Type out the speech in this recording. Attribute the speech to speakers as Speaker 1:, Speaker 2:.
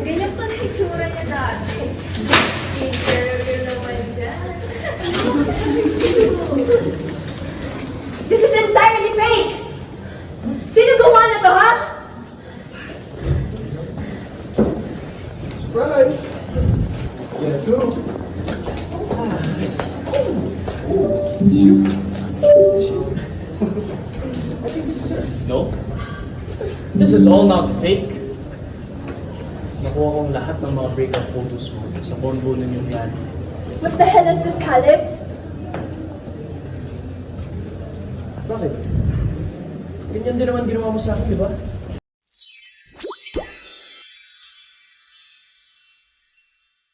Speaker 1: Ganyan pa na itsura niya dati. Girl naman dyan.
Speaker 2: This is entirely fake! Sino gawa na to, ha?
Speaker 3: Surprise! Guess who? I think this is her.
Speaker 4: No? This is all not fake. Nakuha kong lahat ng mga breakup photos mo sa bongo ninyong yan.
Speaker 2: What the hell is this, Caleb?
Speaker 4: Bakit? Ganyan din naman ginawa mo sa akin, di ba?